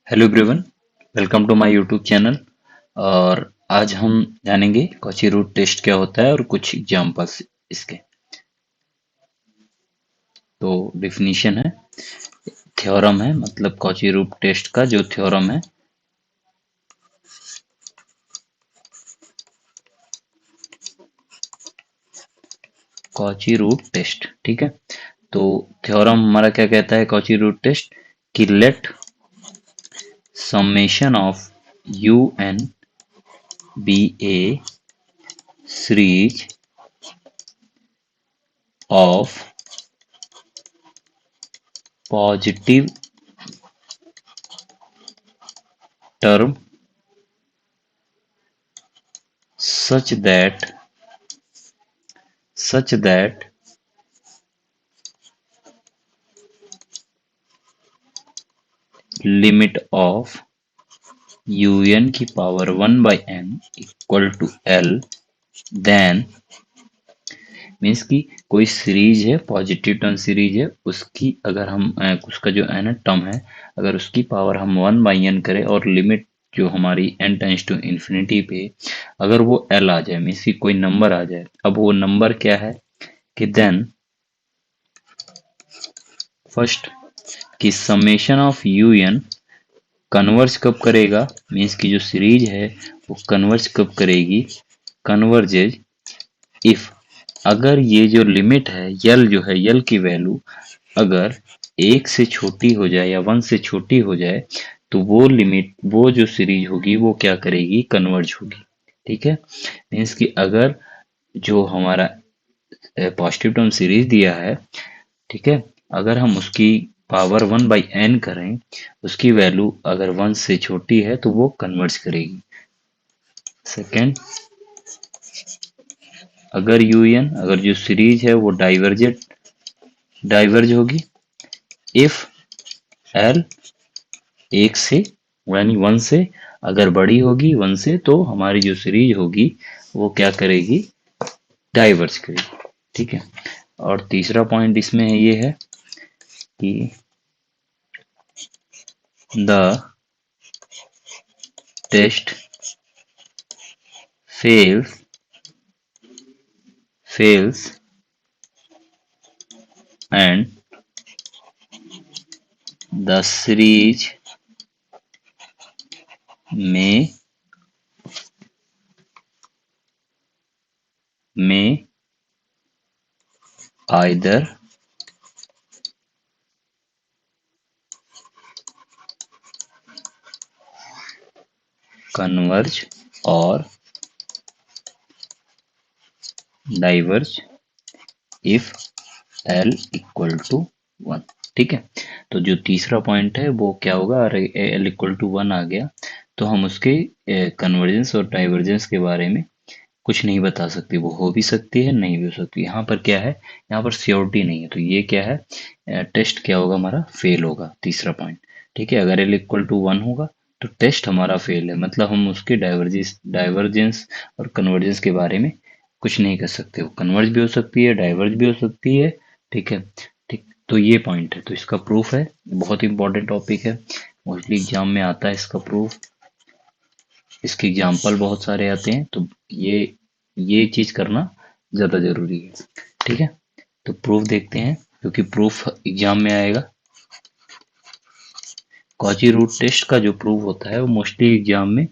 Hello everyone, welcome to my YouTube channel. और आज हम जानेंगे कॉची रूट टेस्ट क्या होता है और कुछ एग्जांपल्स इसके। तो डिफिनीशन है, थ्योरम है, मतलब कॉची रूट टेस्ट का जो थ्योरम है। कॉची रूट टेस्ट, ठीक है। तो थ्योरम हमारा क्या कहता है कॉची रूट टेस्ट, कि let summation of u n be a series of positive term such that such that limit of un की power 1/n equal to l, then means कि कोई सीरीज है, पॉजिटिव टर्म सीरीज है, उसकी अगर हम उसका जो n टर्म है, अगर उसकी पावर हम 1/n करें और लिमिट जो हमारी n टेंस टू इंफिनिटी पे अगर वो l आ जाए, मीन्स कि कोई नंबर आ जाए। अब वो नंबर क्या है कि देन फर्स्ट कि समेशन ऑफ un कन्वर्ज कब करेगा, मीन्स की जो सीरीज है वो कन्वर्ज कब करेगी, कन्वर्जेज इफ, अगर ये जो लिमिट है यल जो है, यल की वैल्यू अगर एक से छोटी हो जाए या वन से छोटी हो जाए, तो वो लिमिट, वो जो सीरीज होगी वो क्या करेगी, कन्वर्ज होगी। ठीक है, मीन्स कि अगर जो हमारा पॉजिटिव टर्म सीरीज दिया है, ठीक है, अगर हम उसकी पावर 1/n करें, उसकी वैल्यू अगर वन से छोटी है तो वो कन्वर्ज करेगी। सेकेंड, अगर यूएन, अगर जो सीरीज है वो डाइवर्ज होगी इफ एल एक से यानी वन से अगर बड़ी होगी वन से, तो हमारी जो सीरीज होगी वो क्या करेगी, डाइवर्ज करेगी। ठीक है। और तीसरा पॉइंट इसमें ये है कि the test fails fails and the series में आइदर कन्वर्ज और diverge if L equal to one. ठीक है। तो जो तीसरा पॉइंट है वो क्या होगा, अगर एल इक्वल टू वन आ गया तो हम उसके कन्वर्जेंस और डाइवर्जेंस के बारे में कुछ नहीं बता सकते। वो हो भी सकती है, नहीं भी हो सकती। यहाँ पर क्या है, यहाँ पर श्योरिटी नहीं है, तो ये क्या है, टेस्ट क्या होगा, हमारा फेल होगा, तीसरा पॉइंट। ठीक है, अगर एल इक्वल टू वन होगा तो टेस्ट हमारा फेल है, मतलब हम उसके डाइवर्जेंस और कन्वर्जेंस के बारे में कुछ नहीं कर सकते। वो कन्वर्ज भी हो सकती है, डाइवर्ज भी हो सकती है। ठीक है। ठीक, तो ये पॉइंट है, तो इसका प्रूफ है, बहुत इंपॉर्टेंट टॉपिक है, मोस्टली एग्जाम में आता है इसका प्रूफ। इसके एग्जाम्पल बहुत सारे आते हैं, तो ये चीज करना ज्यादा जरूरी है। ठीक है, तो प्रूफ देखते हैं, क्योंकि प्रूफ एग्जाम में आएगा। कॉची रूट टेस्ट का जो प्रूफ होता है वो मोस्टली एग्जाम में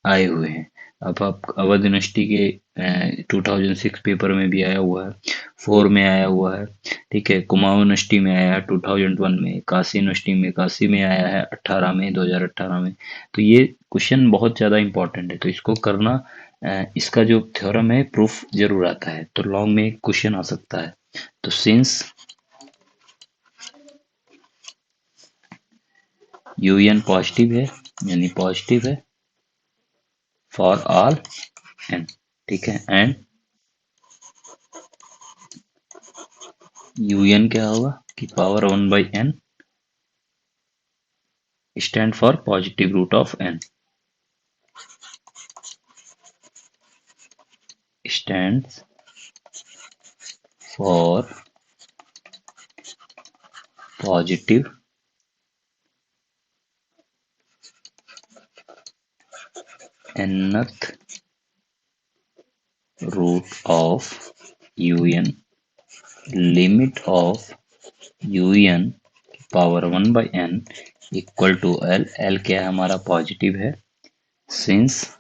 आए हुए हैं। अब आप अवध यूनिवर्सिटी के 2006 पेपर में भी आया हुआ है, फोर में आया हुआ है। ठीक है, कुमाऊं यूनिवर्सिटी में आया है 2001 में, काशी यूनिवर्सिटी में, काशी में आया है 18 में, 2018 में। तो ये क्वेश्चन बहुत ज्यादा इंपॉर्टेंट है, तो इसको करना, इसका जो थ्योरम है प्रूफ जरूर आता है, तो लॉन्ग में क्वेश्चन आ सकता है। तो सिंस यूएन पॉजिटिव है, यानी पॉजिटिव है फॉर ऑल एन। ठीक है, एंड यूएन क्या होगा कि power 1/n stand for positive root of n, stands for positive nth root of un, limit of un power 1/n equal to L. L क्या है हमारा, पॉजिटिव है। सिंस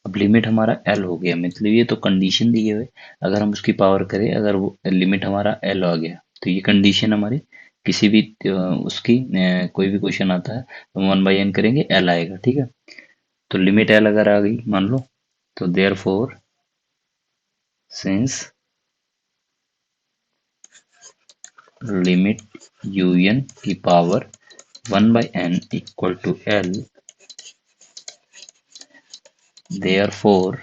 अब लिमिट हमारा एल हो गया, मतलब ये तो कंडीशन दी हुई है, अगर हम उसकी पावर करें, अगर वो लिमिट हमारा एल आ गया तो ये कंडीशन हमारी किसी भी उसकी कोई भी क्वेश्चन आता है तो 1/n करेंगे, एल आएगा। ठीक है, तो लिमिट एल अगर आ गई मान लो, तो therefore since limit un की power 1/n equal to L, therefore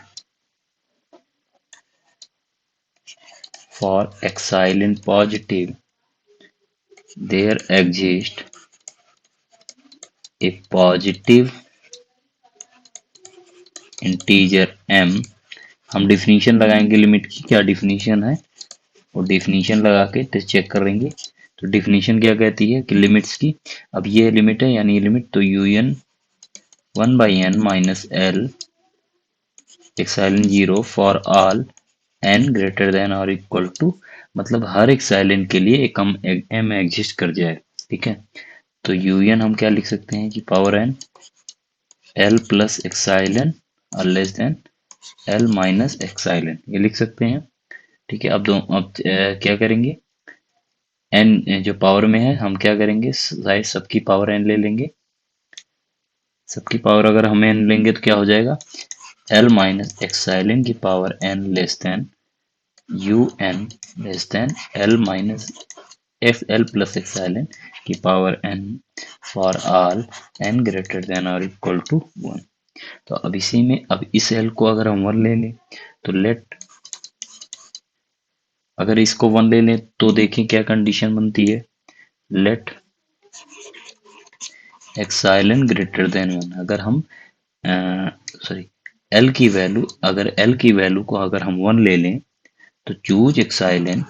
for epsilon positive there exists a positive integer m। हम डिफिनीशन लगाएंगे लिमिट की, क्या डिफिनीशन है वो डिफिनीशन लगा के टेस्ट चेक करेंगे। तो डिफिनीशन क्या कहती है कि लिमिट्स की, अब ये लिमिट है यानी ये लिमिट, तो un 1/n minus L epsilon 0 for all n greater than और इक्वल टू, मतलब हर एक साइलेंट के लिए एक m एग्जिस्ट कर जाए। ठीक है, तो un हम क्या लिख सकते हैं कि पावर n l प्लस एक्साइलन और लेस देन l माइनस एक्साइलन, ये लिख सकते हैं। ठीक है, अब क्या करेंगे, n जो पावर में है हम क्या करेंगे, साइड सबकी पावर n ले लेंगे। सबकी पावर अगर हम n लेंगे तो क्या हो जाएगा, l माइनस एक्साइलन की power n less than un less than l minus L plus epsilon की power n for all n greater than और इक्वल टू 1। तो अब इसी में, अब इस l को अगर हम 1 ले लें तो लेट, अगर इसको 1 ले लें तो देखें क्या कंडीशन बनती है, लेट एक्साइलन ग्रेटर देन 1। अगर हम सॉरी l की वैल्यू, अगर l की वैल्यू को अगर हम 1 ले लें तो चूज एक्साइलन,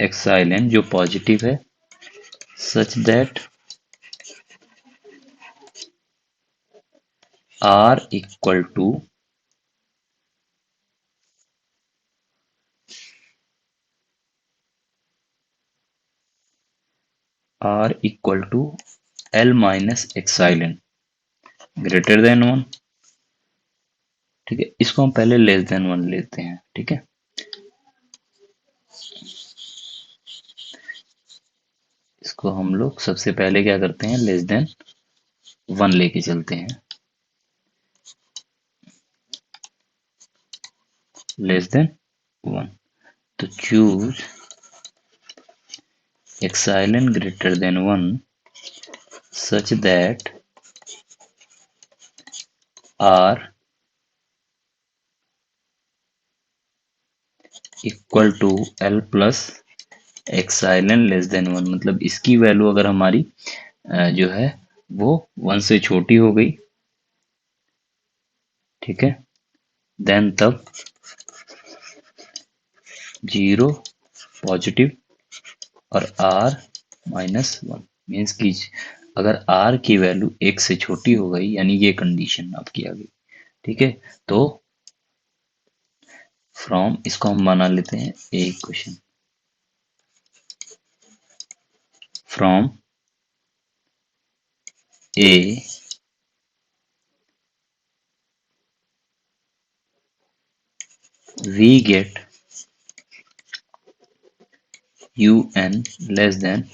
एक्साइलन जो पॉजिटिव है such that r equal to l minus epsilon greater than 1। ठीक है, इसको हम पहले लेस देन 1 लेते हैं। ठीक है, इसको हम लोग सबसे पहले क्या करते हैं, लेस देन 1 लेके चलते हैं, लेस देन 1। तो choose epsilon greater than 1 such that r equal to l plus epsilon less than 1, मतलब इसकी वैल्यू अगर हमारी जो है वो 1 से छोटी हो गई। ठीक है, देन तब 0 पॉजिटिव और r माइनस 1 मीन्स की अगर r की वैल्यू 1 से छोटी हो गई, यानी ये कंडीशन आपकी आ गई। ठीक है, तो फ्रॉम इसको हम बना लेते हैं एक question, from A we get un less than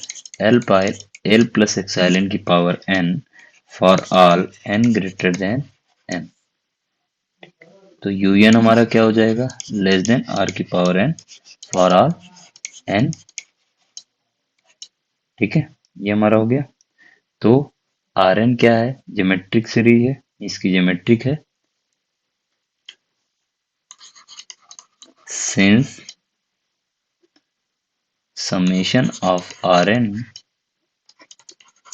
l by l plus epsilon की power n for all n greater than n। तो un हमारा क्या हो जाएगा, लेस देन r की power n for all n। ठीक है, ये हमारा हो गया। तो Rn क्या है, ज्योमेट्रिक सीरीज है, इसकी ज्योमेट्रिक है since summation of Rn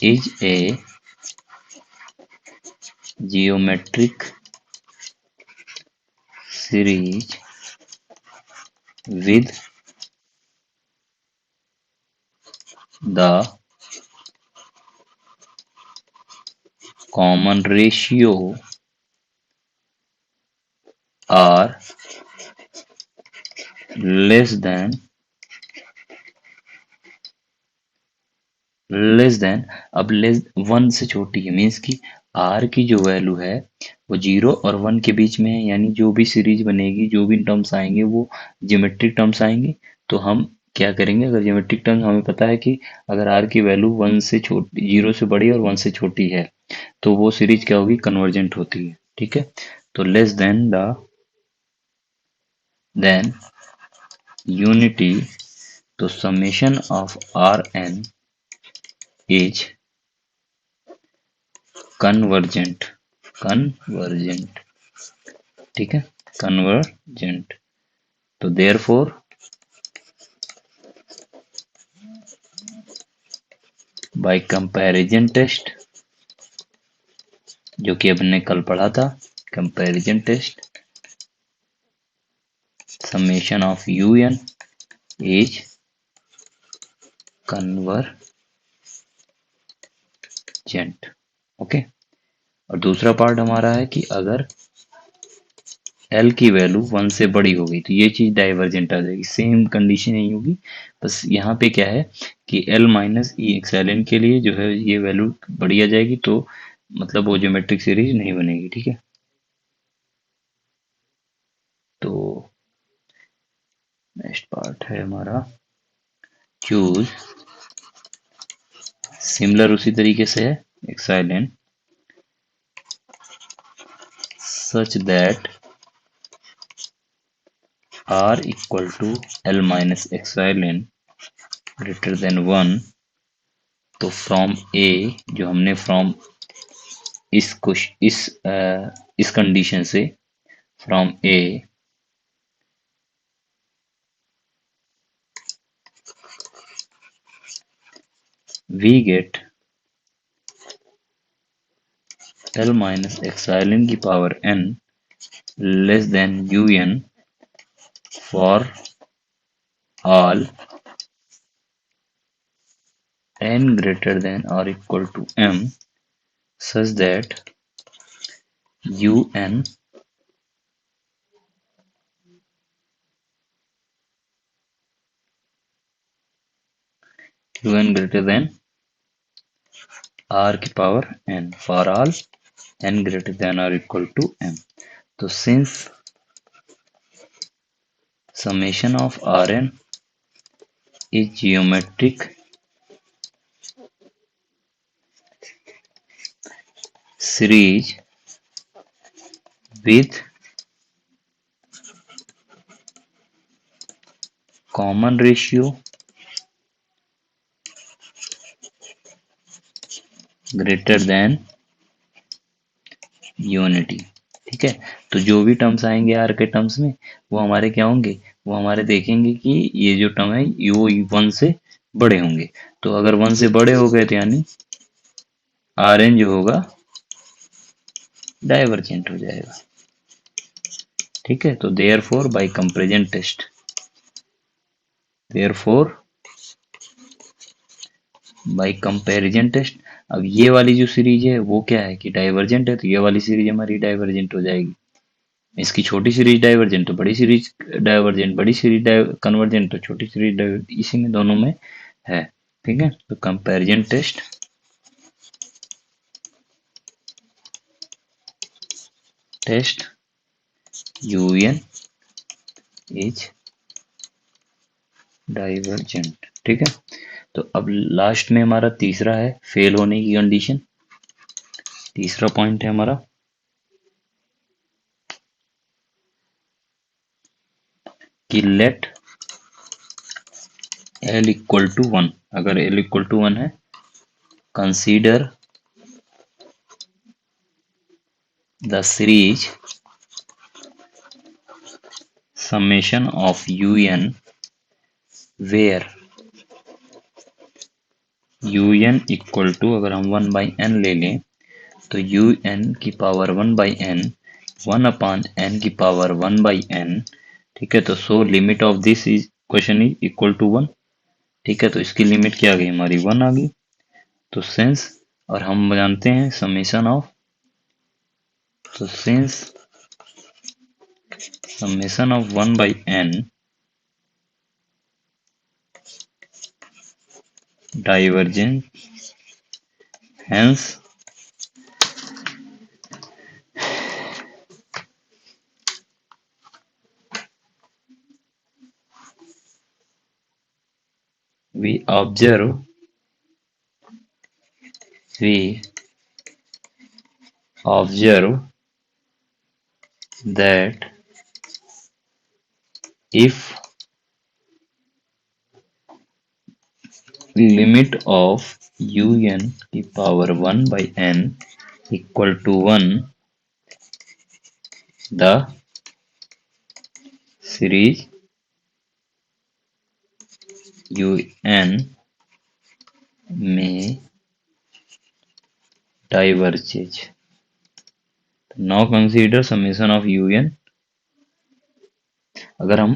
is a geometric series with the common ratio are less than अब लेस वन से छोटी है, मीन्स कि आर की जो वैल्यू है वो 0 और 1 के बीच में है, यानी जो भी सीरीज बनेगी, जो भी टर्म्स आएंगे वो ज्योमेट्रिक टर्म्स आएंगे। तो हम क्या करेंगे, अगर ज्योमेट्रिक टर्म्स हमें पता है कि अगर आर की वैल्यू 1 से छोटी, 0 से बड़ी और 1 से छोटी है, तो वो सीरीज क्या होगी, कन्वर्जेंट होती है। ठीक है, तो लेस देन यूनिटी, तो summation of r n is convergent. ठीक है, कन्वर्जेंट। तो देयरफॉर बाय कंपैरिजन टेस्ट, जो कि हमने कल पढ़ा था, comparison test, summation of u n is convergent. Okay, और दूसरा पार्ट हमारा है कि अगर एल की वैल्यू 1 से बड़ी हो गई तो ये चीज डाइवर्जेंट आ जाएगी, सेम कंडीशन नहीं होगी। बस यहाँ पे क्या है कि एल माइनस ई एक्सएलएन के लिए जो है ये वैल्यू बड़ी आ जाएगी, तो मतलब वो ज्योमेट्रिक सीरीज नहीं बनेगी। ठीक है, तो नेक्स्ट पार्ट है हमारा चूज, सिमिलर उसी तरीके से है, epsilon such that R equal to L minus epsilon greater than 1। तो फ्रॉम ए, जो हमने फ्रॉम इस इस कंडीशन से, from A we get L minus epsilon की power N less than U N for all N greater than और equal to M such that un greater than r की power n for all n greater than or equal to m। तो since summation of rn is geometric series with common ratio greater than unity. ठीक है, तो जो भी terms आएंगे are के terms में वो हमारे क्या होंगे, वो हमारे देखेंगे कि ये जो टर्म है वो 1 से बड़े होंगे। तो अगर 1 से बड़े हो गए तो यानी आर एन जो होगा डाइवर्जेंट हो जाएगा। ठीक है, तो therefore by comparison test, therefore by comparison test, अब ये वाली जो सीरीज है वो क्या है कि डाइवर्जेंट है, तो ये वाली सीरीज हमारी डाइवर्जेंट हो जाएगी। इसकी छोटी सीरीज डाइवर्जेंट तो बड़ी सीरीज डाइवर्जेंट, बड़ी सीरीज कन्वर्जेंट तो छोटी सीरीज डाइवर्जेंट, इसी में दोनों में है। ठीक है, तो comparison test u n is divergent. ठीक है, तो अब लास्ट में हमारा तीसरा है फेल होने की कंडीशन। तीसरा पॉइंट है हमारा कि लेट एल इक्वल टू 1, अगर एल इक्वल टू 1 है, consider the series summation of un where un equal to, अगर हम 1 बाई एन ले लें तो un की power 1 by n 1 upon n की पावर 1 बाई एन। ठीक है, तो so limit of this is question is equal to 1। ठीक है, तो इसकी लिमिट क्या आ गई हमारी 1 आ गई। तो सिंस और हम जानते हैं समेशन ऑफ, तो since summation of 1 by n divergent, hence we observe we observe that if limit of un की power 1 by n equal to 1, the series un may diverges. Now consider summation of un. अगर हम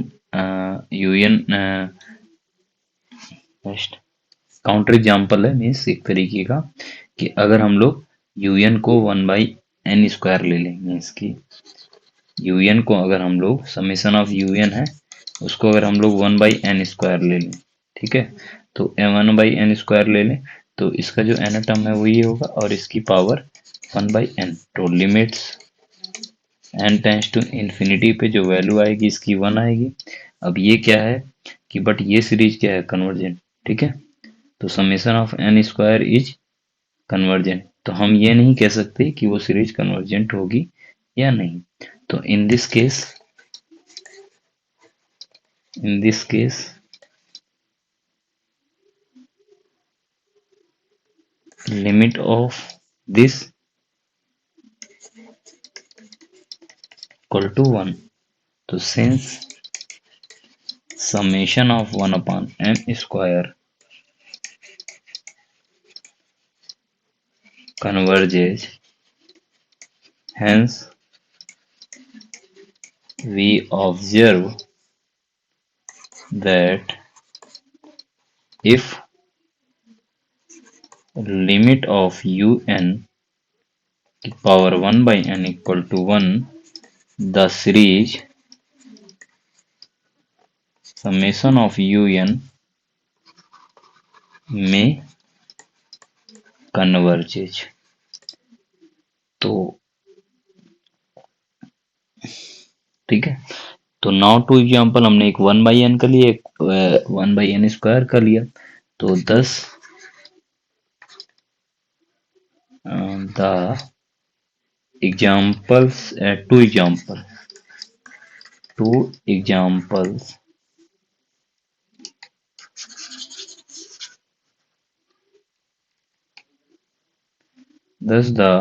un counter example है, means एक तरीके का कि अगर हम लोग un को 1/n² ले लें, मीन्स कि un को अगर हम लोग समेशन ऑफ un है उसको अगर हम लोग 1/n² ले लें, ठीक है, तो 1/n² ले लें तो इसका जो n टर्म है वो ये होगा और इसकी पावर 1/n, तो limits n tends to infinity पे जो वैल्यू आएगी इसकी 1 आएगी। अब ये क्या है कि बट ये सीरीज क्या है, कन्वर्जेंट, ठीक है, तो summation of n² is convergent, तो हम ये नहीं कह सकते कि वो सीरीज कन्वर्जेंट होगी या नहीं। तो in this case limit of this equal to 1, तो since summation of 1/n² converges, hence we observe that if limit of un की power 1/n equal to 1, the series summation of un may converges। तो ठीक है, तो now to example हमने एक 1/n का लिया, एक 1/n² का लिया, तो thus the examples two examples thus the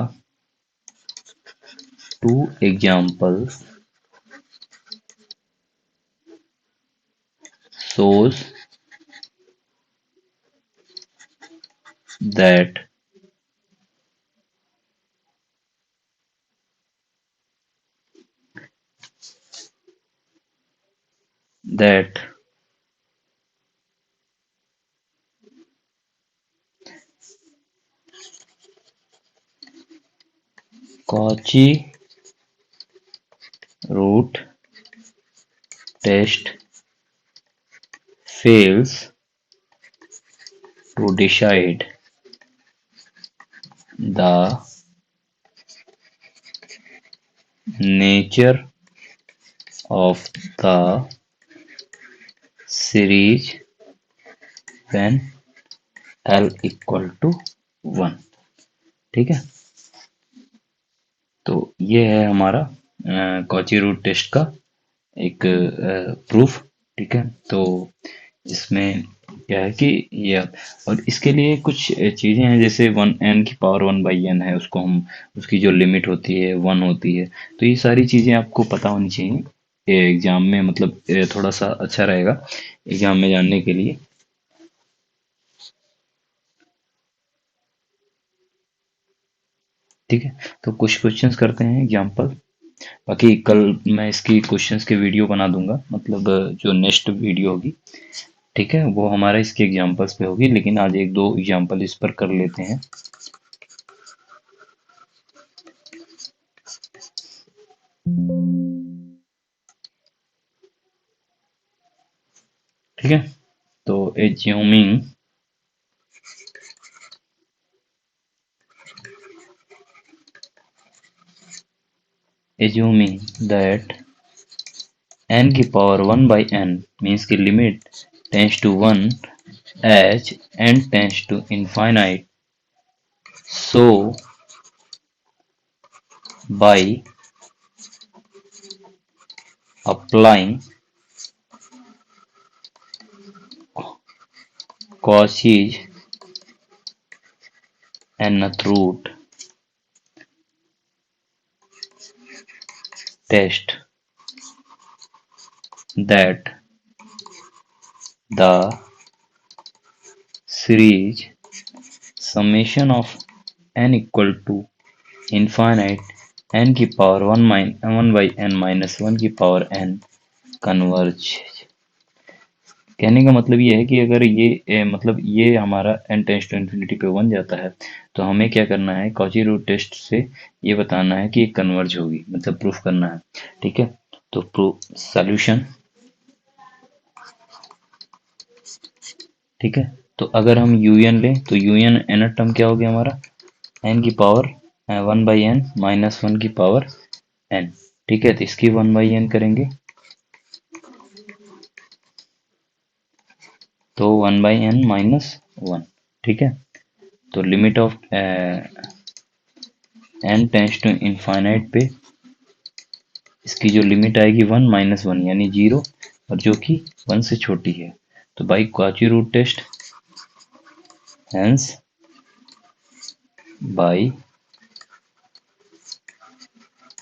two examples shows that Cauchy root test fails to decide the nature of the series when L equal to 1, ठीक है, तो ये है हमारा कॉची रूट टेस्ट का एक प्रूफ, ठीक है, तो इसमें क्या है कि ये, और इसके लिए कुछ चीजें हैं जैसे 1n की पावर 1/n है, उसको हम उसकी जो लिमिट होती है 1 होती है, तो ये सारी चीजें आपको पता होनी चाहिए एग्जाम में, मतलब थोड़ा सा अच्छा रहेगा एग्जाम में जानने के लिए। ठीक है, तो कुछ क्वेश्चंस करते हैं एग्जाम्पल, बाकी कल मैं इसकी क्वेश्चंस के वीडियो बना दूंगा, मतलब जो नेक्स्ट वीडियो होगी, ठीक है, वो हमारा इसके एग्जाम्पल्स पे होगी, लेकिन आज एक दो एग्जाम्पल इस पर कर लेते हैं। assuming that n की पावर 1 by n means की limit tends to 1 as n tends to infinite, so by applying Cauchy's nth root test, that the series summation of n equal to infinite n की power 1 by n minus 1 की power n converge. कहने का मतलब ये है कि अगर मतलब ये हमारा n टेंस टू इन्फिनिटी पे 1 जाता है तो हमें क्या करना है, कॉची रूट टेस्ट से ये बताना है कि ये कन्वर्ज होगी, मतलब प्रूफ करना है। ठीक है, तो प्रूफ सॉल्यूशन। ठीक है, तो अगर हम un लें तो un nth टर्म क्या हो गया हमारा, n की पावर 1 by n माइनस 1 की पावर n। ठीक है, तो इसकी 1 by n करेंगे तो 1 by n माइनस 1। ठीक है, तो limit of n tends to infinite पे इसकी जो लिमिट आएगी 1 माइनस 1 यानी 0, और जो कि 1 से छोटी है। तो by Cauchy root test, hence by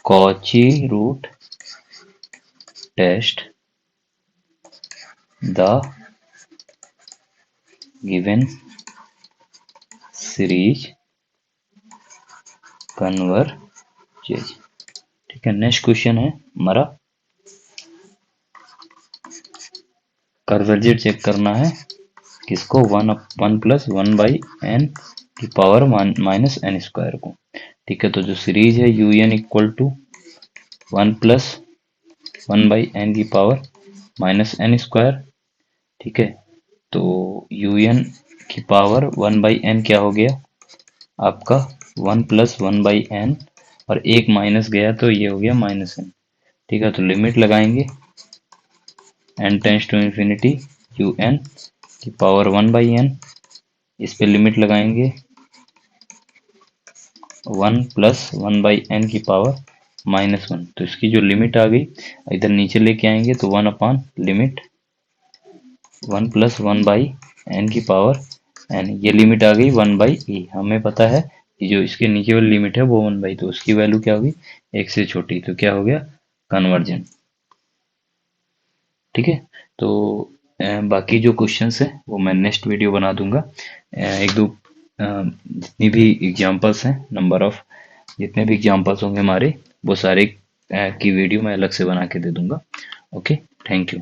Cauchy root test the given series converges. ठीक है, नेक्स्ट क्वेश्चन है हमारा, कन्वर्जेज चेक करना है किसको, 1 प्लस 1 बाई एन की पावर माइनस एन स्क्वायर को। ठीक है, तो जो सीरीज है u n equal to 1 plus 1 by n की पावर माइनस एन स्क्वायर। ठीक है, तो यू एन की पावर 1 बाई एन क्या हो गया आपका 1 प्लस 1 बाई एन, और एक माइनस गया तो ये हो गया माइनस एन। ठीक है, तो लिमिट लगाएंगे n tends to infinity u n की पावर 1 बाई एन, इस पे लिमिट लगाएंगे 1 प्लस 1 बाई एन की पावर माइनस 1, तो इसकी जो लिमिट आ गई इधर नीचे लेके आएंगे तो 1 अपान लिमिट 1 प्लस 1 बाई एन की पावर एन, ये लिमिट आ गई 1 बाई ई। हमें पता है कि जो इसके नीचे वाली लिमिट है वो 1 बाई, तो उसकी वैल्यू क्या होगी 1 से छोटी, तो क्या हो गया कन्वर्जन। ठीक है, तो बाकी जो क्वेश्चंस है वो मैं नेक्स्ट वीडियो बना दूंगा। एक दो जितनी भी एग्जांपल्स हैं, नंबर ऑफ जितने भी एग्जांपल्स होंगे हमारे वो सारे की वीडियो मैं अलग से बना के दे दूंगा। Okay, thank you.